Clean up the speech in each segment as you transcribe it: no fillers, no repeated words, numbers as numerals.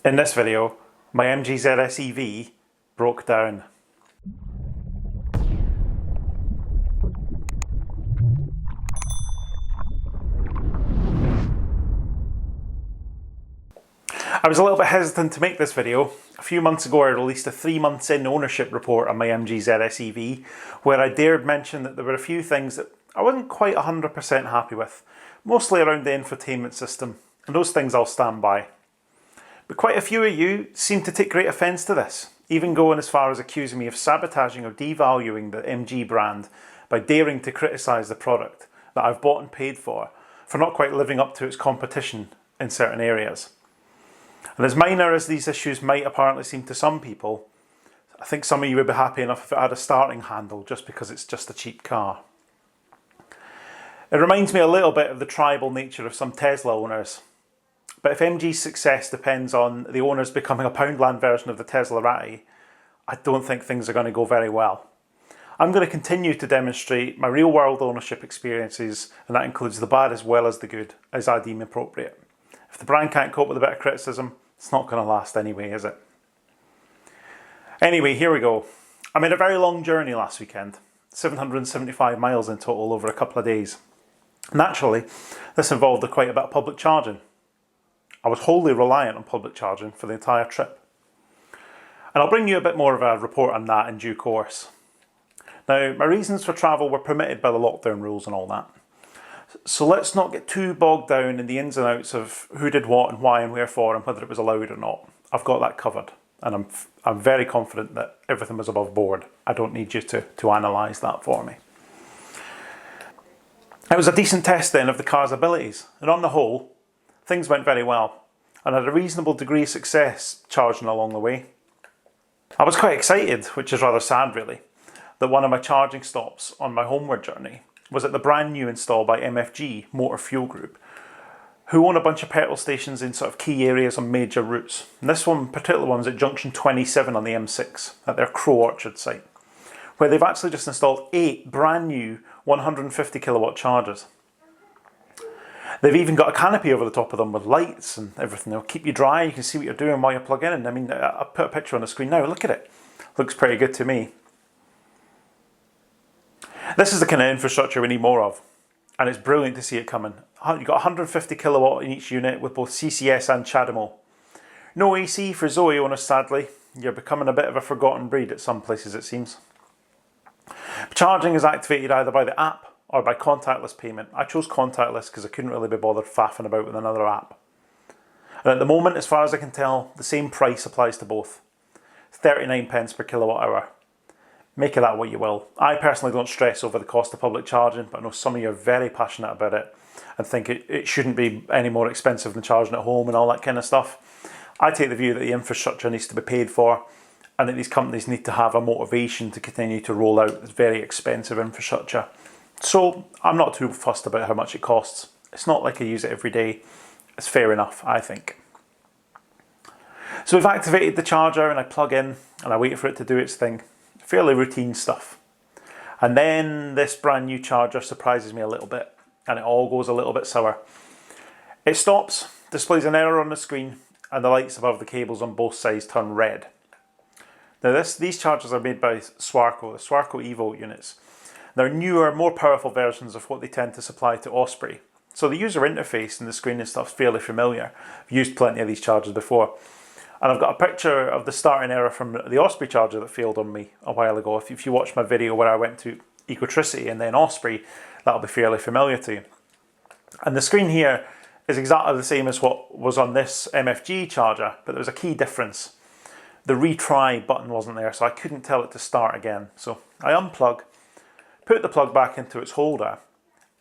In this video, my MG ZS EV broke down. I was a little bit hesitant to make this video. A few months ago I released a 3 months in ownership report on my MG ZS EV where I dared mention that there were a few things that I wasn't quite 100% happy with, mostly around the infotainment system, and those things I'll stand by. But quite a few of you seem to take great offence to this, even going as far as accusing me of sabotaging or devaluing the MG brand by daring to criticise the product that I've bought and paid for not quite living up to its competition in certain areas. And as minor as these issues might apparently seem to some people, I think some of you would be happy enough if it had a starting handle just because it's just a cheap car. It reminds me a little bit of the tribal nature of some Tesla owners. But if MG's success depends on the owners becoming a Poundland version of the Tesla Ratti, I don't think things are going to go very well. I'm going to continue to demonstrate my real world ownership experiences, and that includes the bad as well as the good, as I deem appropriate. If the brand can't cope with a bit of criticism, it's not going to last anyway, is it? Anyway, here we go. I made a very long journey last weekend, 775 miles in total over a couple of days. Naturally, this involved quite a bit of public charging. I was wholly reliant on public charging for the entire trip. And I'll bring you a bit more of a report on that in due course. Now, my reasons for travel were permitted by the lockdown rules and all that. So let's not get too bogged down in the ins and outs of who did what and why and wherefore and whether it was allowed or not. I've got that covered, and I'm very confident that everything was above board. I don't need you to analyse that for me. It was a decent test then of the car's abilities, and on the whole, things went very well, and had a reasonable degree of success charging along the way. I was quite excited, which is rather sad really, that one of my charging stops on my homeward journey was at the brand new install by MFG Motor Fuel Group, who own a bunch of petrol stations in sort of key areas on major routes. And this particular one was at junction 27 on the M6 at their Crow Orchard site, where they've actually just installed 8 brand new 150 kilowatt chargers. They've even got a canopy over the top of them with lights and everything. They'll keep you dry, you can see what you're doing while you plug in. I mean, I'll put a picture on the screen now, look at it. Looks pretty good to me. This is the kind of infrastructure we need more of, and it's brilliant to see it coming. You've got 150 kilowatt in each unit with both CCS and CHAdeMO. No AC for Zoe owners, sadly. You're becoming a bit of a forgotten breed at some places, it seems. Charging is activated either by the app or by contactless payment. I chose contactless because I couldn't really be bothered faffing about with another app. And at the moment, as far as I can tell, the same price applies to both. 39 pence per kilowatt hour. Make of that what you will. I personally don't stress over the cost of public charging, but I know some of you are very passionate about it and think it shouldn't be any more expensive than charging at home and all that kind of stuff. I take the view that the infrastructure needs to be paid for, and that these companies need to have a motivation to continue to roll out this very expensive infrastructure. So I'm not too fussed about how much it costs. It's not like I use it every day. It's fair enough, I think. So we've activated the charger and I plug in and I wait for it to do its thing. Fairly routine stuff. And then this brand new charger surprises me a little bit, and it all goes a little bit sour. It stops, displays an error on the screen, and the lights above the cables on both sides turn red. Now these chargers are made by Swarco, the Swarco eVolt units. They're newer, more powerful versions of what they tend to supply to Osprey. So the user interface and the screen and stuff is fairly familiar. I've used plenty of these chargers before. And I've got a picture of the starting error from the Osprey charger that failed on me a while ago. If you watch my video where I went to Ecotricity and then Osprey, that'll be fairly familiar to you. And the screen here is exactly the same as what was on this MFG charger, but there was a key difference. The retry button wasn't there, so I couldn't tell it to start again. So I unplug, put the plug back into its holder,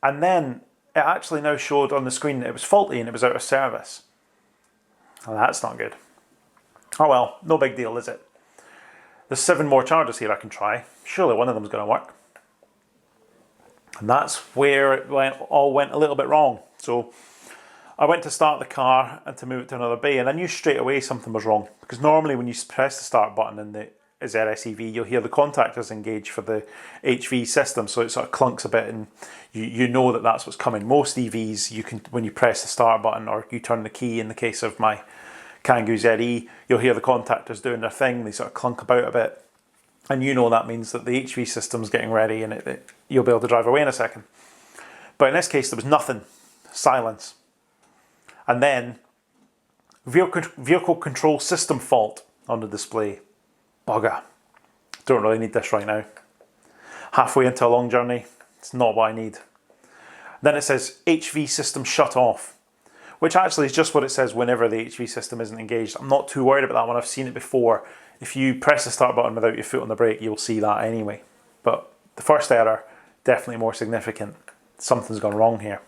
and then it actually now showed on the screen that it was faulty and it was out of service. Well, that's not good. Oh well, no big deal, is it? There's 7 more chargers here I can try. Surely one of them's going to work. And that's where it all went a little bit wrong. So I went to start the car and to move it to another bay, and I knew straight away something was wrong. Because normally when you press the start button in the ZS EV, you'll hear the contactors engage for the HV system, so it sort of clunks a bit, and you know that that's what's coming. Most EVs, you can, when you press the start button or you turn the key, in the case of my Kangoo ZE, you'll hear the contactors doing their thing, they sort of clunk about a bit. And you know that means that the HV system's getting ready and you'll be able to drive away in a second. But in this case, there was nothing. Silence. And then, vehicle control system fault on the display. Bugger. Don't really need this right now. Halfway into a long journey, it's not what I need. Then it says HV system shut off, which actually is just what it says whenever the HV system isn't engaged. I'm not too worried about that one. I've seen it before. If you press the start button without your foot on the brake, you'll see that anyway. But the first error, definitely more significant. Something's gone wrong here.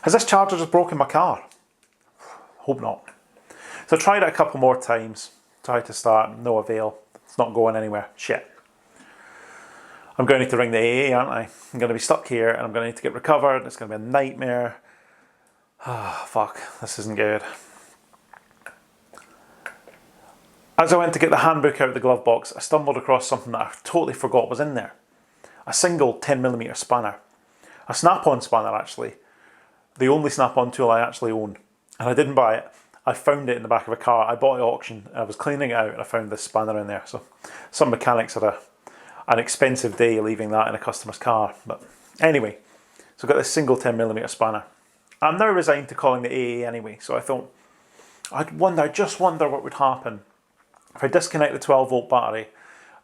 Has this charger just broken my car? Hope not. So I tried it a couple more times. Tried to start, no avail. It's not going anywhere. Shit. I'm going to need to ring the AA, aren't I? I'm going to be stuck here and I'm going to need to get recovered. It's going to be a nightmare. Ah, fuck. This isn't good. As I went to get the handbook out of the glove box, I stumbled across something that I totally forgot was in there. A single 10mm spanner. A snap-on spanner, actually. The only snap-on tool I actually own. And I didn't buy it. I found it in the back of a car. I bought it at auction. I was cleaning it out and I found this spanner in there. So some mechanics had an expensive day leaving that in a customer's car. But anyway, so I've got this single 10mm spanner. I'm now resigned to calling the AA anyway. So I thought, I just wonder what would happen if I disconnect the 12-volt battery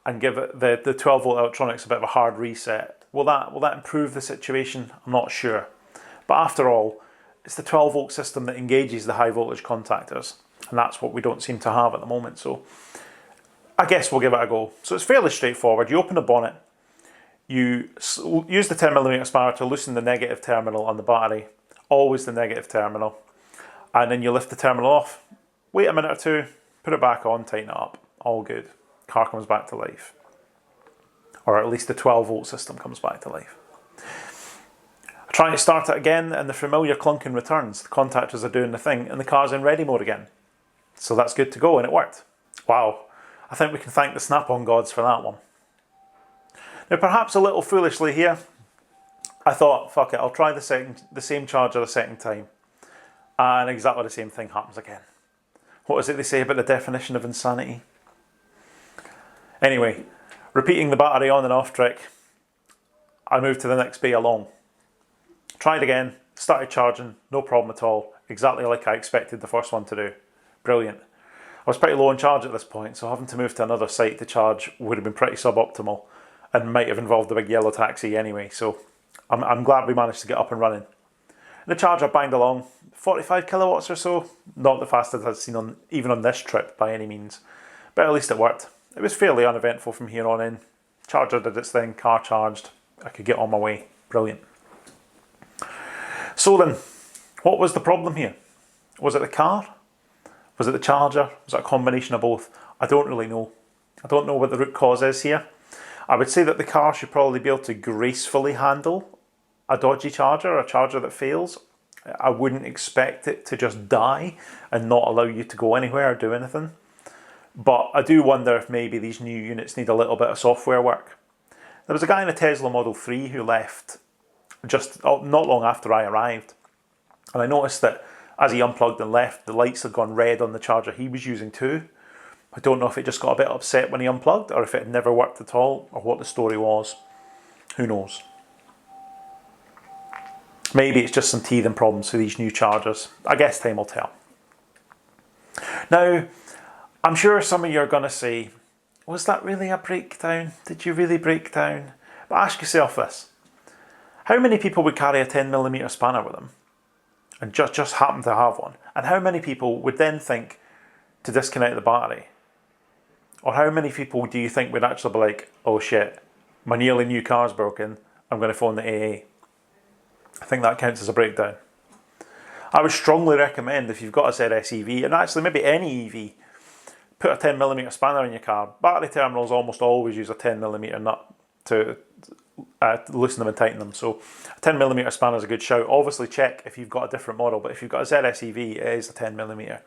and give it the 12-volt electronics a bit of a hard reset. Will that improve the situation? I'm not sure. But after all, it's the 12-volt system that engages the high voltage contactors. And that's what we don't seem to have at the moment. So I guess we'll give it a go. So it's fairly straightforward. You open the bonnet. You use the 10mm spanner to loosen the negative terminal on the battery. Always the negative terminal. And then you lift the terminal off. Wait a minute or two. Put it back on, tighten it up, all good. Car comes back to life. Or at least the 12-volt system comes back to life. Trying to start it again and the familiar clunking returns. The contactors are doing the thing and the car's in ready mode again. So that's good to go and it worked. Wow, I think we can thank the snap-on gods for that one. Now perhaps a little foolishly here, I thought, fuck it, I'll try the same charger a second time. And exactly the same thing happens again. What is it they say about the definition of insanity? Anyway, repeating the battery on and off trick, I moved to the next bay along. Tried again, started charging, no problem at all. Exactly like I expected the first one to do. Brilliant. I was pretty low on charge at this point, so having to move to another site to charge would have been pretty suboptimal and might have involved the big yellow taxi anyway, so I'm glad we managed to get up and running. The charger banged along, 45 kilowatts or so, not the fastest I've seen even on this trip by any means, but at least it worked. It was fairly uneventful from here on in. Charger did its thing, car charged, I could get on my way. Brilliant. So then, what was the problem here? Was it the car? Was it the charger? Was it a combination of both? I don't really know. I don't know what the root cause is here. I would say that the car should probably be able to gracefully handle a dodgy charger, a charger that fails. I wouldn't expect it to just die and not allow you to go anywhere or do anything. But I do wonder if maybe these new units need a little bit of software work. There was a guy in a Tesla Model 3 who left just not long after I arrived. And I noticed that as he unplugged and left, the lights had gone red on the charger he was using too. I don't know if it just got a bit upset when he unplugged or if it had never worked at all or what the story was. Who knows? Maybe it's just some teething problems for these new chargers. I guess time will tell. Now, I'm sure some of you are going to say, was that really a breakdown? Did you really break down? But ask yourself this. How many people would carry a 10mm spanner with them and just happen to have one? And how many people would then think to disconnect the battery? Or how many people do you think would actually be like, oh shit, my nearly new car's broken, I'm going to phone the AA? I think that counts as a breakdown. I would strongly recommend if you've got a ZS EV, and actually maybe any EV, put a 10mm spanner in your car. Battery terminals almost always use a 10mm nut to loosen them and tighten them. So a 10mm spanner is a good shout. Obviously check if you've got a different model, but if you've got a ZS EV, it is a 10mm.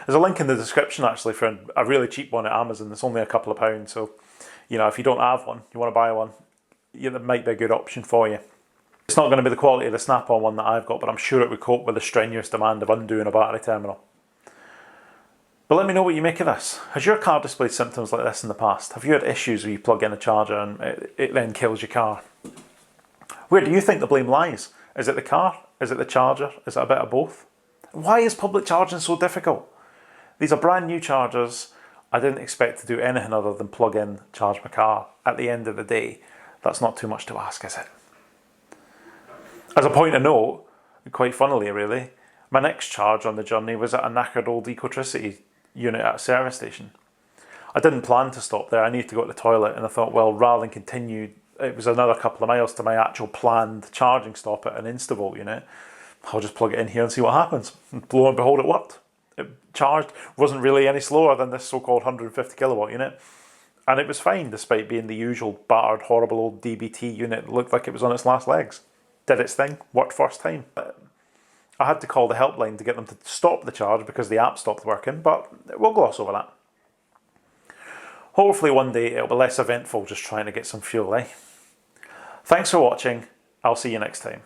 There's a link in the description actually for a really cheap one at Amazon. It's only a couple of pounds. So, you know, if you don't have one, you want to buy one, that might be a good option for you. It's not going to be the quality of the snap-on one that I've got, but I'm sure it would cope with the strenuous demand of undoing a battery terminal. But let me know what you make of this. Has your car displayed symptoms like this in the past? Have you had issues where you plug in a charger and it then kills your car? Where do you think the blame lies? Is it the car? Is it the charger? Is it a bit of both? Why is public charging so difficult? These are brand new chargers. I didn't expect to do anything other than plug in, charge my car. At the end of the day, that's not too much to ask, is it? As a point of note, quite funnily really, my next charge on the journey was at a knackered old Ecotricity unit at a service station. I didn't plan to stop there. I needed to go to the toilet, and I thought, well, rather than continue, it was another couple of miles to my actual planned charging stop at an Instavolt unit. I'll just plug it in here and see what happens. And lo and behold, it worked. It charged, wasn't really any slower than this so-called 150 kilowatt unit. And it was fine, despite being the usual battered, horrible old DBT unit that looked like it was on its last legs. Did its thing, worked first time. I had to call the helpline to get them to stop the charge because the app stopped working, but we'll gloss over that. Hopefully one day it'll be less eventful just trying to get some fuel, eh? Thanks for watching. I'll see you next time.